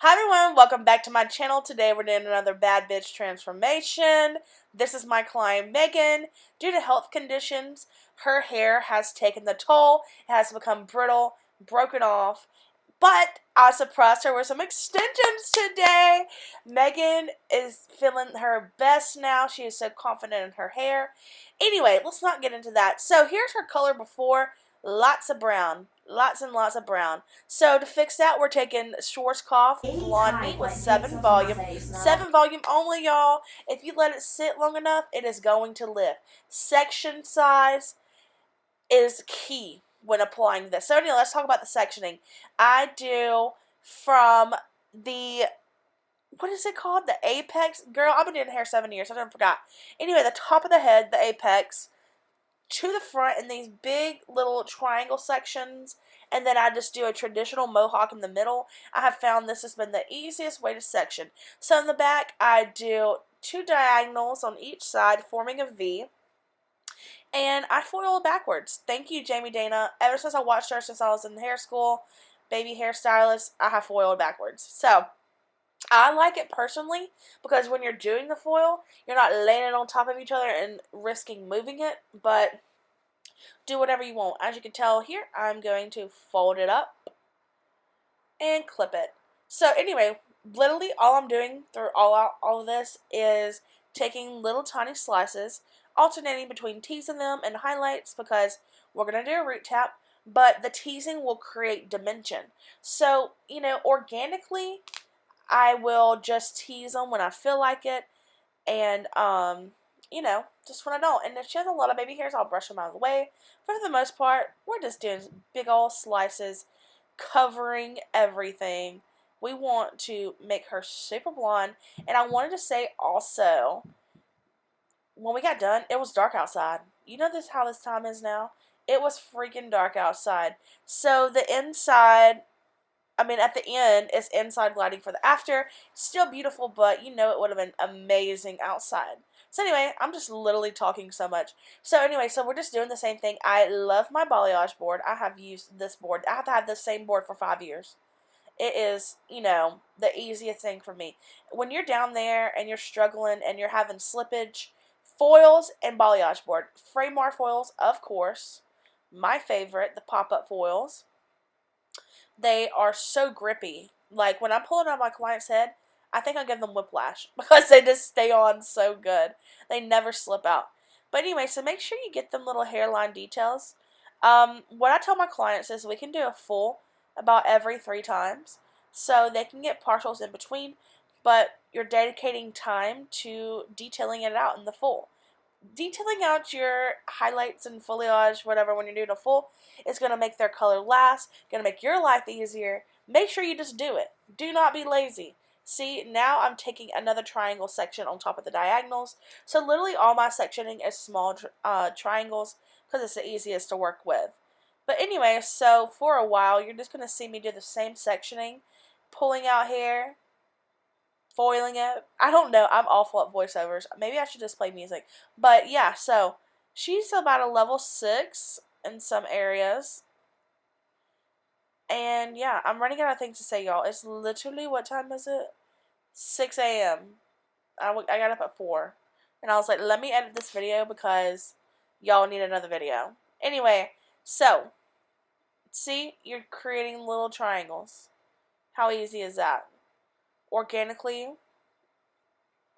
Hi everyone, welcome back to my channel. Today we're doing another bad bitch transformation. This is my client Megan. Due to health conditions, her hair has taken the toll. It has become brittle, broken off. But I surprised her with some extensions today. Megan is feeling her best now. She is so confident in her hair. Anyway, let's not get into that. So here's her color before. Lots of brown. Lots and lots of brown. So to fix that, we're taking Schwarzkopf Blonde Meat with 7 volume. 7 volume only, y'all. If you let it sit long enough, it is going to lift. Section size is key when applying this. So anyway, let's talk about the sectioning. I do from the, what is it called? The apex? Girl, I've been doing hair 7 years. I never forgot. Anyway, the top of the head, the apex, to the front in these big little triangle sections, and then I just do a traditional mohawk in the middle. I have found this has been the easiest way to section. So in the back, I do 2 diagonals on each side, forming a V, and I foil it backwards. Thank you, Jamie Dana. Ever since I watched her since I was in hair school, baby hairstylist, I have foiled backwards. So I like it personally because when you're doing the foil, you're not laying it on top of each other and risking moving it, but do whatever you want. As you can tell here, I'm going to fold it up and clip it. So anyway, literally all I'm doing through all of this is taking little tiny slices, alternating between teasing them and highlights because we're going to do a root tap, but the teasing will create dimension. So, organically, I will just tease them when I feel like it, and, just when I don't. And if she has a lot of baby hairs, I'll brush them out of the way. But for the most part, we're just doing big old slices, covering everything. We want to make her super blonde. And I wanted to say also, when we got done, it was dark outside. You know how this time is now? It was freaking dark outside. So the inside, at the end, it's inside lighting for the after. Still beautiful, but it would have been amazing outside. So anyway, I'm just literally talking so much. So anyway, so we're just doing the same thing. I love my balayage board. I have used this board. I have had the same board for 5 years. It is, the easiest thing for me. When you're down there and you're struggling and you're having slippage, foils and balayage board. Framar foils, of course. My favorite, the pop-up foils. They are so grippy. Like, when I pull it on my client's head, I think I give them whiplash because they just stay on so good. They never slip out. But anyway, so make sure you get them little hairline details. What I tell my clients is we can do a full about every 3 times. So they can get partials in between, but you're dedicating time to detailing it out in the full. Detailing out your highlights and foliage, whatever, when you're doing a full, is going to make their color last, going to make your life easier. Make sure you just do it. Do not be lazy. See, now I'm taking another triangle section on top of the diagonals. So literally all my sectioning is small triangles because it's the easiest to work with. But anyway, so for a while, you're just going to see me do the same sectioning, pulling out hair, foiling it. I don't know. I'm awful at voiceovers. Maybe I should just play music. But yeah, so she's about a level 6 in some areas. And yeah, I'm running out of things to say, y'all. It's literally, what time is it? 6 a.m. I got up at 4. And I was like, let me edit this video because y'all need another video. Anyway, so, see, you're creating little triangles. How easy is that? Organically,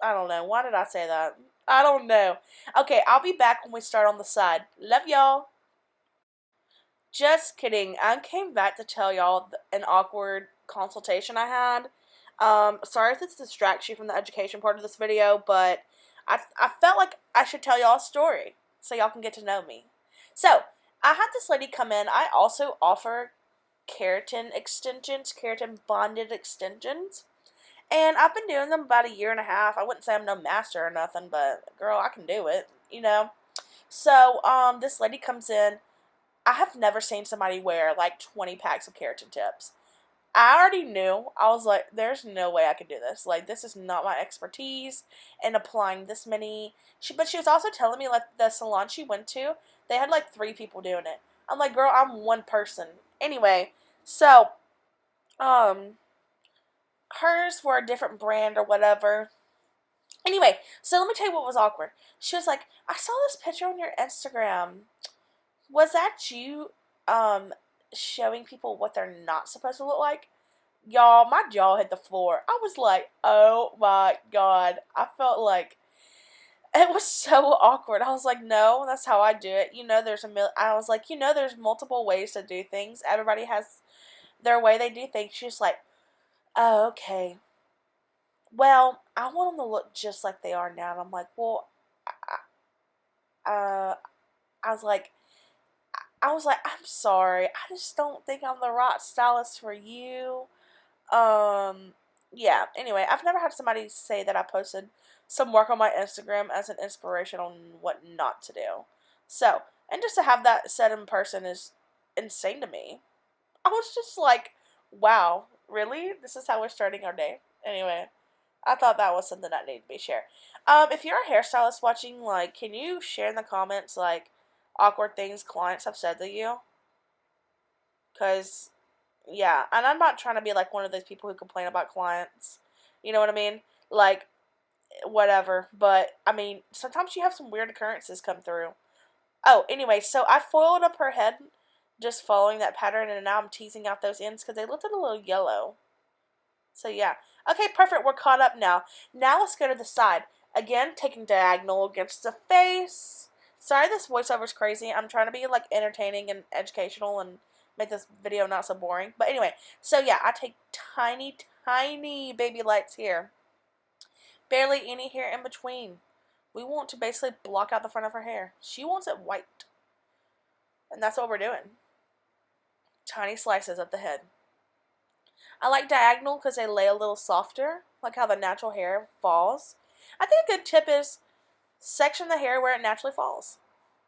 I don't know. Why did I say that? I don't know. Okay, I'll be back when we start on the side. Love y'all. Just kidding. I came back to tell y'all an awkward consultation I had. Sorry if this distracts you from the education part of this video, but I felt like I should tell y'all a story so y'all can get to know me. So, I had this lady come in. I also offer keratin extensions, keratin bonded extensions. And I've been doing them about 1.5 years. I wouldn't say I'm no master or nothing, but girl, I can do it, So, this lady comes in. I have never seen somebody wear like 20 packs of keratin tips. I already knew. I was like, there's no way I could do this. Like, this is not my expertise in applying this many. But she was also telling me, like, the salon she went to, they had like 3 people doing it. I'm like, girl, I'm one person. Anyway, so, hers were a different brand or whatever. Anyway, so let me tell you what was awkward. She was like, I saw this picture on your Instagram. Was that you showing people what they're not supposed to look like? Y'all, my jaw hit the floor. I was like, oh my god. I felt like it was so awkward. I was like, no, that's how I do it. I was like, there's multiple ways to do things. Everybody has their way they do things. She's like, oh, okay. Well, I want them to look just like they are now. And I'm like, well, I was like, I'm sorry. I just don't think I'm the right stylist for you. Yeah. Anyway, I've never had somebody say that I posted some work on my Instagram as an inspiration on what not to do. So, and just to have that said in person is insane to me. I was just like, wow, really? This is how we're starting our day? Anyway, I thought that was something that needed to be shared. If you're a hairstylist watching, like, can you share in the comments, like, awkward things clients have said to you? Because, yeah, and I'm not trying to be, like, one of those people who complain about clients. You know what I mean? Like, whatever. But, I mean, sometimes you have some weird occurrences come through. Oh, anyway, so I foiled up her head just following that pattern, and now I'm teasing out those ends because they looked a little yellow. So, yeah. Okay, perfect. We're caught up now. Now let's go to the side. Again, taking diagonal against the face. Sorry this voiceover is crazy. I'm trying to be, like, entertaining and educational and make this video not so boring. But anyway, so, yeah, I take tiny, tiny baby lights here. Barely any hair in between. We want to basically block out the front of her hair. She wants it white. And that's what we're doing. Tiny slices of the head. I like diagonal because they lay a little softer, like how the natural hair falls. I think a good tip is section the hair where it naturally falls.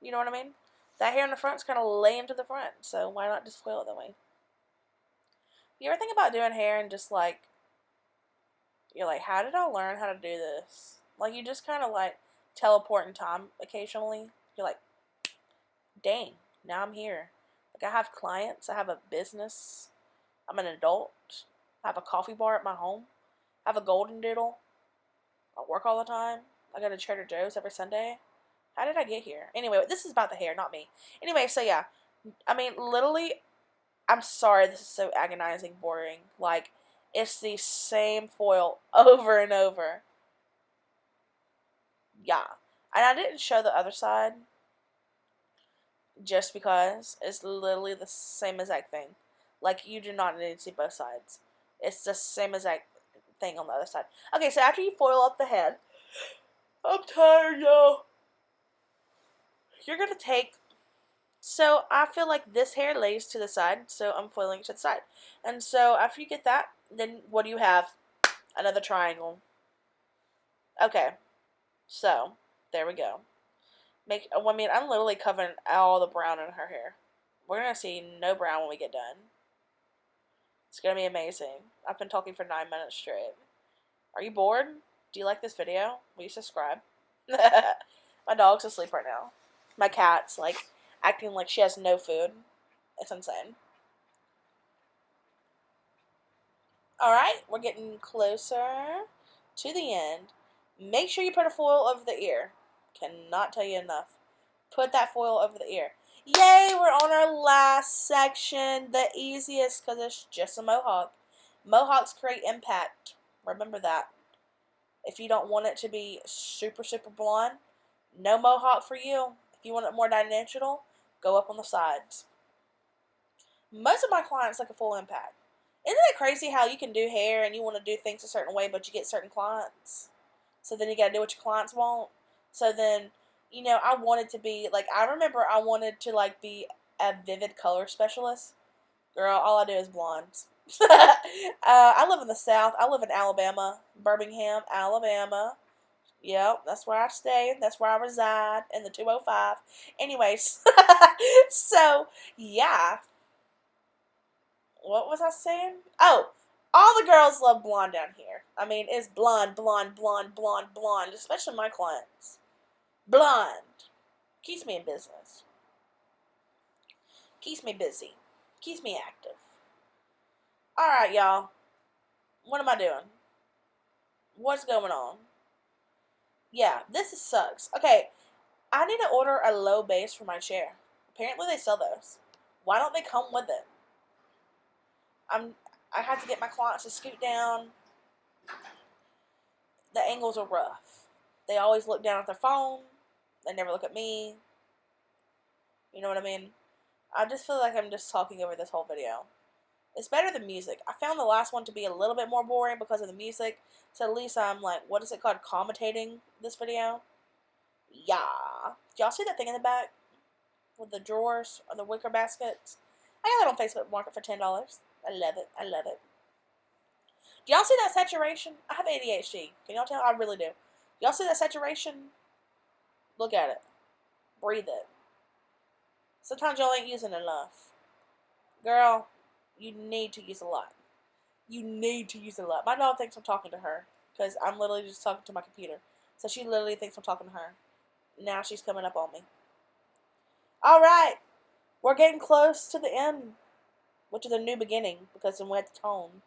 You know what I mean? That hair in the front is kind of laying to the front, so why not just foil it that way? You ever think about doing hair and just like, you're like, how did I learn how to do this? Like, you just kind of like teleport in time occasionally. You're like, dang, now I'm here. Like, I have clients, I have a business, I'm an adult, I have a coffee bar at my home, I have a golden doodle, I work all the time, I go to Trader Joe's every Sunday. How did I get here? Anyway, this is about the hair, not me. Anyway, so yeah, I mean, literally, I'm sorry this is so agonizing, boring. Like, it's the same foil over and over. Yeah. And I didn't show the other side just because it's literally the same exact thing. Like, you do not need to see both sides. It's the same exact thing on the other side. Okay, so after you foil up the head, I'm tired, y'all. You're going to take, so I feel like this hair lays to the side, so I'm foiling it to the side. And so after you get that, then what do you have? Another triangle. Okay, so there we go. I mean, I'm literally covering all the brown in her hair. We're going to see no brown when we get done. It's going to be amazing. I've been talking for 9 minutes straight. Are you bored? Do you like this video? Will you subscribe? My dog's asleep right now. My cat's, like, acting like she has no food. It's insane. Alright, we're getting closer to the end. Make sure you put a foil over the ear. Cannot tell you enough. Put that foil over the ear. Yay, we're on our last section. The easiest because it's just a mohawk. Mohawks create impact. Remember that. If you don't want it to be super, super blonde, no mohawk for you. If you want it more dimensional, go up on the sides. Most of my clients like a full impact. Isn't it crazy how you can do hair and you want to do things a certain way, but you get certain clients? So then you got to do what your clients want. So then, you know, I wanted to be, like, I remember I wanted to, like, be a vivid color specialist. Girl, all I do is blondes. I live in the South. I live in Alabama, Birmingham, Alabama. Yep, that's where I stay. That's where I reside, in the 205. Anyways, so, yeah. What was I saying? Oh, all the girls love blonde down here. I mean, it's blonde, blonde, blonde, blonde, blonde, especially my clients. Blonde. Keeps me in business. Keeps me busy. Keeps me active. Alright, y'all. What am I doing? What's going on? Yeah, this sucks. Okay, I need to order a low base for my chair. Apparently they sell those. Why don't they come with it? I have to get my clients to scoot down. The angles are rough. They always look down at their phone. They never look at me. You know what I mean? I just feel like I'm just talking over this whole video. It's better than music. I found the last one to be a little bit more boring because of the music. So at least I'm like, what is it called? Commentating this video. Yeah. Do y'all see that thing in the back? With the drawers or the wicker baskets? I got that on Facebook Market for $10. I love it. I love it. Do y'all see that saturation? I have ADHD. Can y'all tell? I really do. Y'all see that saturation? Look at it. Breathe it. Sometimes y'all ain't using enough. Girl, you need to use a lot. You need to use a lot. My dog thinks I'm talking to her because I'm literally just talking to my computer. So she literally thinks I'm talking to her. Now she's coming up on me. Alright. We're getting close to the end. Which is a new beginning because then we had the tone.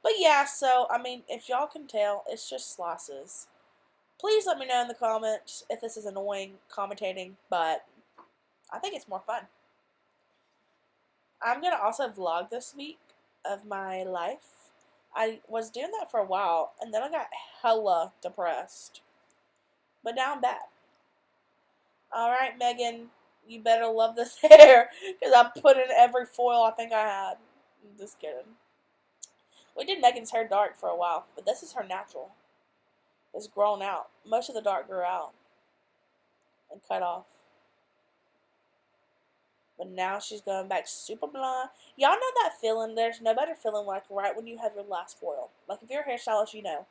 But yeah, so, I mean, if y'all can tell, it's just slices. Please let me know in the comments if this is annoying commentating, but I think it's more fun. I'm going to also vlog this week of my life. I was doing that for a while, and then I got hella depressed. But now I'm back. Alright, Megan, you better love this hair, because I put in every foil I think I had. I'm just kidding. We did Megan's hair dark for a while, but this is her natural. It's grown out. Most of the dark grew out and cut off. But now she's going back super blonde. Y'all know that feeling? There's no better feeling like right when you have your last foil. Like if you're a hairstylist, you know.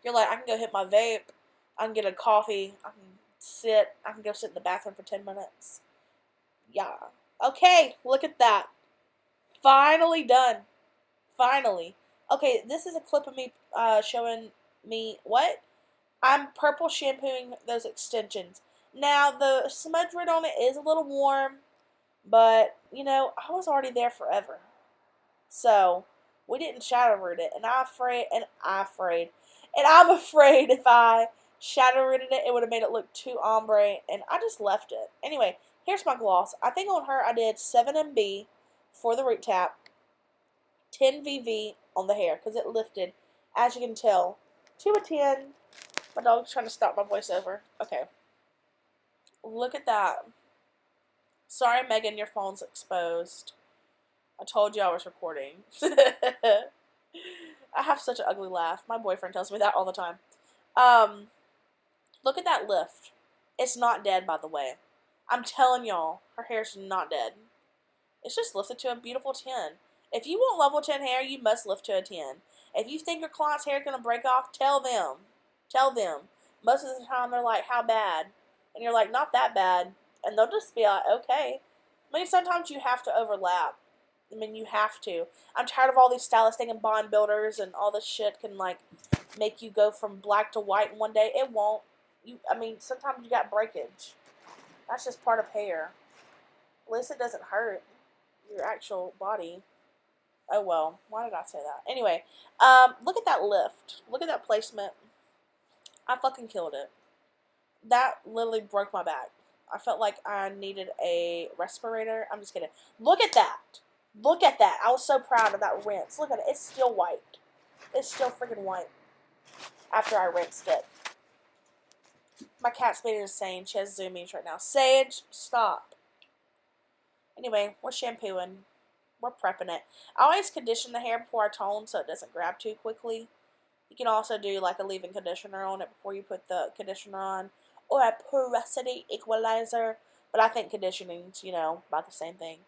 You're like, I can go hit my vape. I can get a coffee. I can sit. I can go sit in the bathroom for 10 minutes. Yeah. Okay, look at that. Finally done. Finally. Okay, this is a clip of me showing me what? I'm purple shampooing those extensions. Now, the smudge rid on it is a little warm, but, you know, I was already there forever. So, we didn't shadow root it, and I'm afraid if I shadow rooted it, it would have made it look too ombre, and I just left it. Anyway, here's my gloss. I think on her I did 7 MB for the root tap, 10 VV on the hair, because it lifted, as you can tell, 2 of 10. My dog's trying to stop my voiceover. Okay. Look at that. Sorry, Megan, your phone's exposed. I told you I was recording. I have such an ugly laugh. My boyfriend tells me that all the time. Look at that lift. It's not dead, by the way. I'm telling y'all, her hair's not dead. It's just lifted to a beautiful 10. If you want level 10 hair, you must lift to a 10. If you think your client's hair is going to break off, tell them. Tell them. Most of the time, they're like, how bad? And you're like, not that bad. And they'll just be like, okay. I mean, sometimes you have to overlap. I mean, you have to. I'm tired of all these stylists and bond builders and all this shit can, like, make you go from black to white in one day. It won't. I mean, sometimes you got breakage. That's just part of hair. At least it doesn't hurt your actual body. Oh, well. Why did I say that? Anyway, look at that lift. Look at that placement. I fucking killed it. That literally broke my back. I felt like I needed a respirator. I'm just kidding. Look at that. Look at that. I was so proud of that rinse. Look at it. It's still white. It's still freaking white after I rinsed it. My cat's being insane. She has zoomies right now. Sage, stop. Anyway, we're shampooing. We're prepping it. I always condition the hair before I tone so it doesn't grab too quickly. You can also do like a leave-in conditioner on it before you put the conditioner on. Or a porosity equalizer. But I think conditioning's, you know, about the same thing.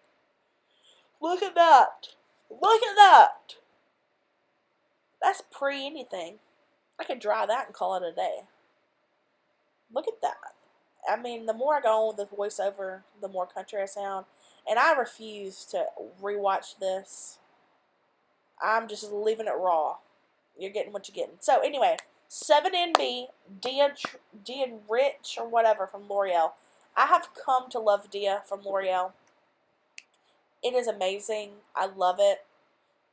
Look at that. Look at that. That's pre-anything. I could dry that and call it a day. Look at that. I mean, the more I go on with the voiceover, the more country I sound. And I refuse to rewatch this. I'm just leaving it raw. You're getting what you're getting. So, anyway, 7NB, Dia Rich, or whatever, from L'Oreal. I have come to love Dia from L'Oreal. It is amazing. I love it.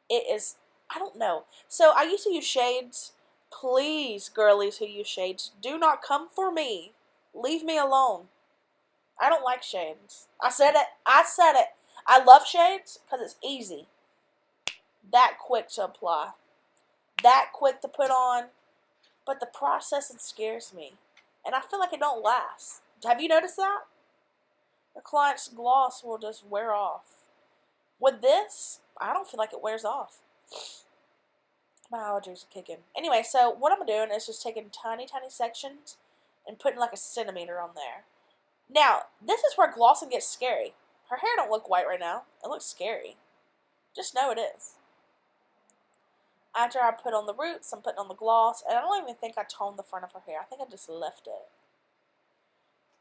It is I don't know. So I used to use shades. Please, girlies who use shades, do not come for me. Leave me alone. I don't like shades. I said it. I said it. I love shades because it's easy. That quick to apply. That quick to put on. But the process, it scares me. And I feel like it don't last. Have you noticed that? The client's gloss will just wear off. With this, I don't feel like it wears off. My allergies are kicking. Anyway, so what I'm doing is just taking tiny, tiny sections and putting like a centimeter on there. Now, this is where glossing gets scary. Her hair don't look white right now. It looks scary. Just know it is. After I put on the roots, I'm putting on the gloss. And I don't even think I toned the front of her hair. I think I just left it.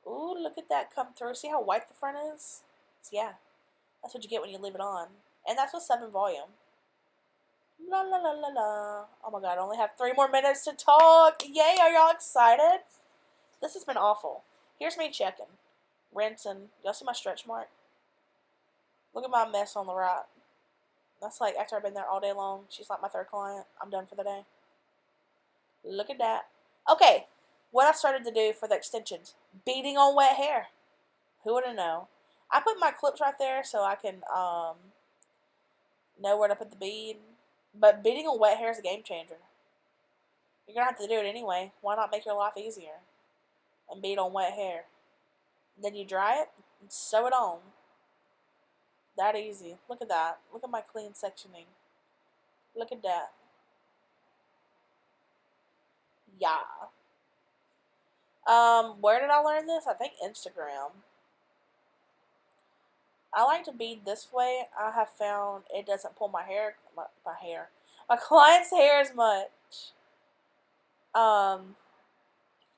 Ooh, look at that come through. See how white the front is? So yeah, that's what you get when you leave it on. And that's with 7 volume. La la la la la. Oh my god, I only have 3 more minutes to talk. Yay, are y'all excited? This has been awful. Here's me checking. Rinsing. Y'all see my stretch mark? Look at my mess on the right. That's like after I've been there all day long. She's like my 3rd client. I'm done for the day. Look at that. Okay, what I started to do for the extensions. Beading on wet hair. Who would have known? I put my clips right there so I can know where to put the bead. But beading on wet hair is a game changer. You're going to have to do it anyway. Why not make your life easier? And bead on wet hair. Then you dry it and sew it on. That easy. Look at that. Look at my clean sectioning. Look at that. Yeah. Where did I learn this? I think Instagram. I like to bead this way. I have found it doesn't pull my client's hair as much.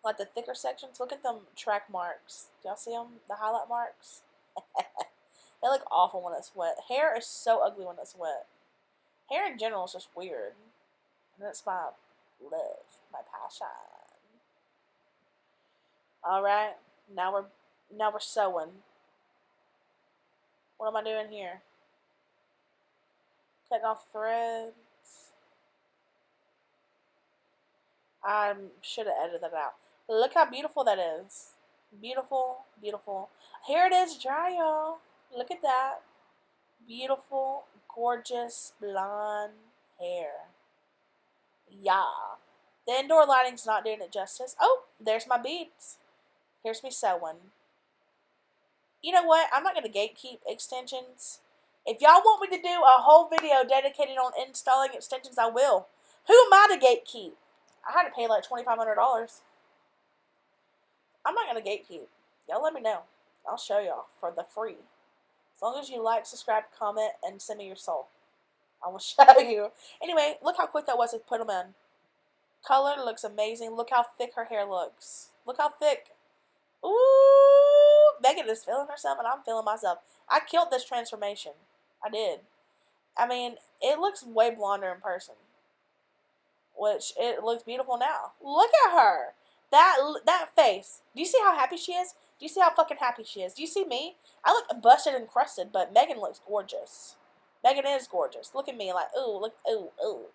Like the thicker sections. Look at them track marks. Do y'all see them? The highlight marks? They look awful when it's wet. Hair is so ugly when it's wet. Hair in general is just weird. And that's my love, my passion. Alright, now we're sewing. What am I doing here? Cutting off threads. I should have edited that out. Look how beautiful that is. Beautiful, beautiful. Here it is dry, y'all. Look at that. Beautiful, gorgeous, blonde hair. Yeah. The indoor lighting's not doing it justice. Oh, there's my beads. Here's me sewing. You know what? I'm not going to gatekeep extensions. If y'all want me to do a whole video dedicated on installing extensions, I will. Who am I to gatekeep? I had to pay like $2,500. I'm not going to gatekeep. Y'all let me know. I'll show y'all for the free. As long as you like, subscribe, comment, and send me your soul. I will show you. Anyway, look how quick that was to put them in. Color looks amazing. Look how thick her hair looks. Look how thick. Ooh, Megan is feeling herself and I'm feeling myself. I killed this transformation. I did. I mean, it looks way blonder in person. Which, it looks beautiful now. Look at her. That face. Do you see how happy she is? Do you see how fucking happy she is? Do you see me? I look busted and crusted, but Megan looks gorgeous. Megan is gorgeous. Look at me like, ooh, look, ooh, ooh.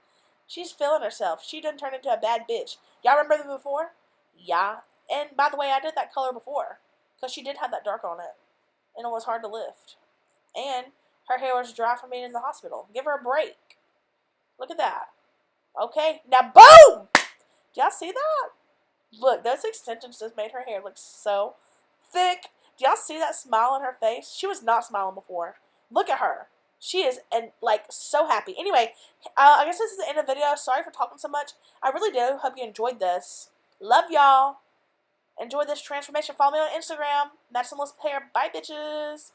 She's feeling herself. She done turned into a bad bitch. Y'all remember me before? Yeah. And by the way, I did that color before. Because she did have that dark on it. And it was hard to lift. And her hair was dry from being in the hospital. Give her a break. Look at that. Okay. Now, boom! Do y'all see that? Look, those extensions just made her hair look so thick. Do y'all see that smile on her face? She was not smiling before. Look at her. She is, and like, so happy. Anyway, I guess this is the end of the video. Sorry for talking so much. I really do. Hope you enjoyed this. Love y'all. Enjoy this transformation. Follow me on Instagram. Match some little pair. Bye, bitches.